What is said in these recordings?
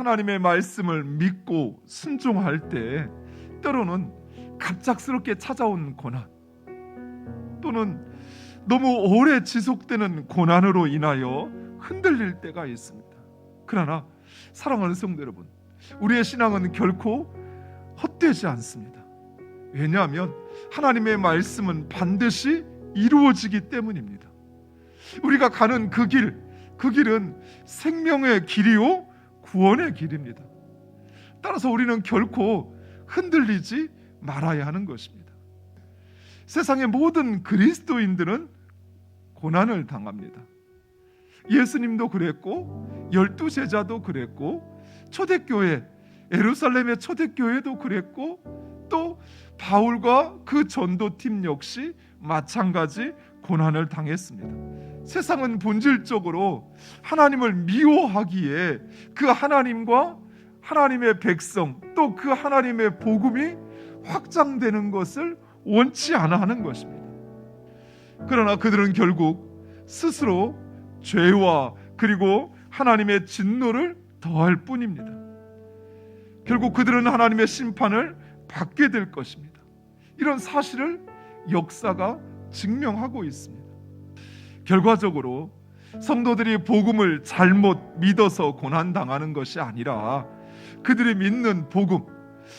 하나님의 말씀을 믿고 순종할 때 때로는 갑작스럽게 찾아온 고난 또는 너무 오래 지속되는 고난으로 인하여 흔들릴 때가 있습니다. 그러나 사랑하는 성도 여러분, 우리의 신앙은 결코 헛되지 않습니다. 왜냐하면 하나님의 말씀은 반드시 이루어지기 때문입니다. 우리가 가는 그 길은 생명의 길이요 구원의 길입니다. 따라서 우리는 결코 흔들리지 말아야 하는 것입니다. 세상의 모든 그리스도인들은 고난을 당합니다. 예수님도 그랬고 12제자도 그랬고 초대교회 예루살렘의 초대교회도 그랬고 또 바울과 그 전도팀 역시 마찬가지 고난을 당했습니다. 세상은 본질적으로 하나님을 미워하기에 그 하나님과 하나님의 백성 또 그 하나님의 복음이 확장되는 것을 원치 않아 하는 것입니다. 그러나 그들은 결국 스스로 죄와 그리고 하나님의 진노를 더할 뿐입니다. 결국 그들은 하나님의 심판을 받게 될 것입니다. 이런 사실을 역사가 증명하고 있습니다. 결과적으로 성도들이 복음을 잘못 믿어서 고난당하는 것이 아니라 그들이 믿는 복음,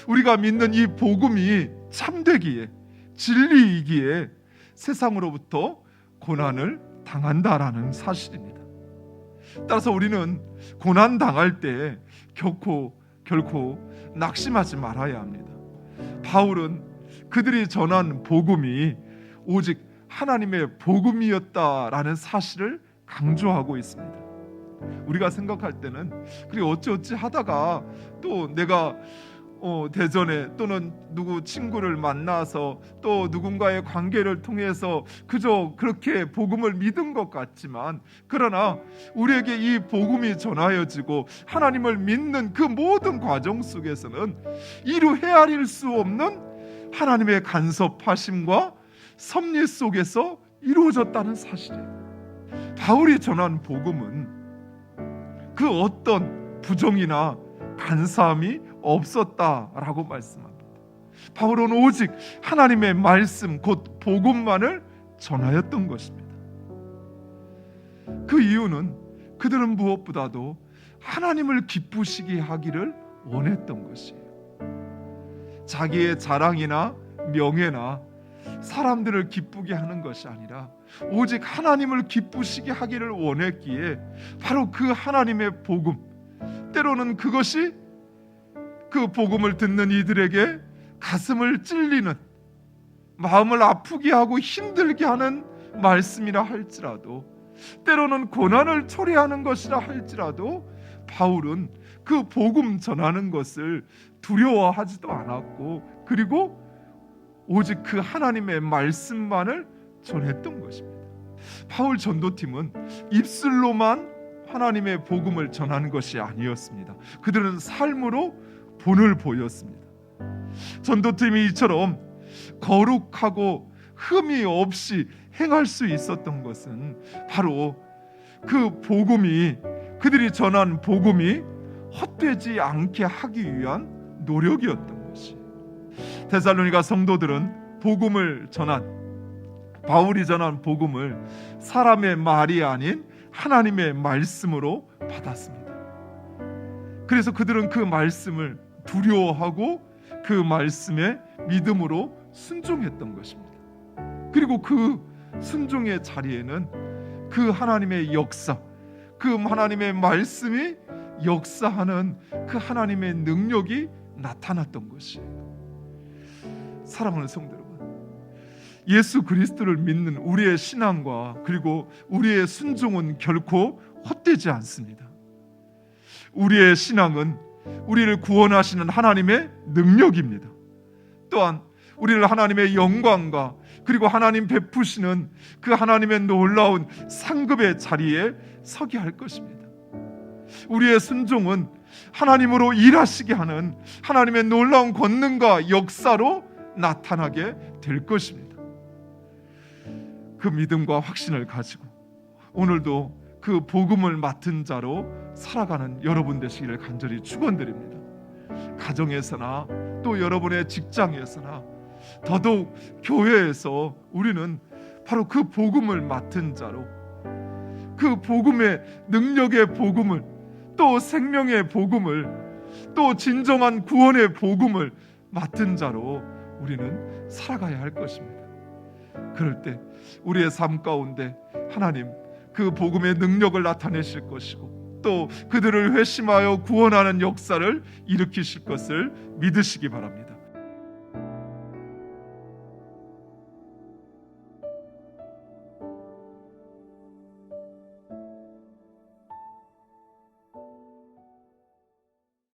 우리가 믿는 이 복음이 참되기에 진리이기에 세상으로부터 고난을 당한다라는 사실입니다. 따라서 우리는 고난당할 때 결코 낙심하지 말아야 합니다. 바울은 그들이 전한 복음이 오직 하나님의 복음이었다라는 사실을 강조하고 있습니다. 우리가 생각할 때는 그래 어찌어찌 하다가 또 내가 대전에 또는 누구 친구를 만나서 또 누군가의 관계를 통해서 그저 그렇게 복음을 믿은 것 같지만 그러나 우리에게 이 복음이 전하여지고 하나님을 믿는 그 모든 과정 속에서는 이루 헤아릴 수 없는 하나님의 간섭하심과 섭리 속에서 이루어졌다는 사실이에요. 바울이 전한 복음은 그 어떤 부정이나 간사함이 없었다라고 말씀합니다. 바울은 오직 하나님의 말씀 곧 복음만을 전하였던 것입니다. 그 이유는 그들은 무엇보다도 하나님을 기쁘시게 하기를 원했던 것이에요. 자기의 자랑이나 명예나 사람들을 기쁘게 하는 것이 아니라 오직 하나님을 기쁘시게 하기를 원했기에 바로 그 하나님의 복음, 때로는 그것이 그 복음을 듣는 이들에게 가슴을 찔리는, 마음을 아프게 하고 힘들게 하는 말씀이라 할지라도, 때로는 고난을 초래하는 것이라 할지라도 바울은 그 복음 전하는 것을 두려워하지도 않았고 그리고 오직 그 하나님의 말씀만을 전했던 것입니다. 바울 전도팀은 입술로만 하나님의 복음을 전하는 것이 아니었습니다. 그들은 삶으로 본을 보였습니다. 전도팀이 이처럼 거룩하고 흠이 없이 행할 수 있었던 것은 바로 그 복음이, 그들이 전한 복음이 헛되지 않게 하기 위한 노력이었던 것이. 데살로니가 성도들은 복음을 전한, 바울이 전한 복음을 사람의 말이 아닌 하나님의 말씀으로 받았습니다. 그래서 그들은 그 말씀을 두려워하고 그 말씀에 믿음으로 순종했던 것입니다. 그리고 그 순종의 자리에는 그 하나님의 역사, 그 하나님의 말씀이 역사하는 그 하나님의 능력이 나타났던 것이에요. 사랑하는 성도 여러분, 예수 그리스도를 믿는 우리의 신앙과 그리고 우리의 순종은 결코 헛되지 않습니다. 우리의 신앙은 우리를 구원하시는 하나님의 능력입니다. 또한 우리를 하나님의 영광과 그리고 하나님 베푸시는 그 하나님의 놀라운 상급의 자리에 서게 할 것입니다. 우리의 순종은 하나님으로 일하시게 하는 하나님의 놀라운 권능과 역사로 나타나게 될 것입니다. 그 믿음과 확신을 가지고 오늘도 그 복음을 맡은 자로 살아가는 여러분 되시기를 간절히 축원드립니다. 가정에서나 또 여러분의 직장에서나 더더욱 교회에서 우리는 바로 그 복음을 맡은 자로, 그 복음의 능력의 복음을, 또 생명의 복음을, 또 진정한 구원의 복음을 맡은 자로 우리는 살아가야 할 것입니다. 그럴 때 우리의 삶 가운데 하나님 그 복음의 능력을 나타내실 것이고, 또 그들을 회심하여 구원하는 역사를 일으키실 것을 믿으시기 바랍니다.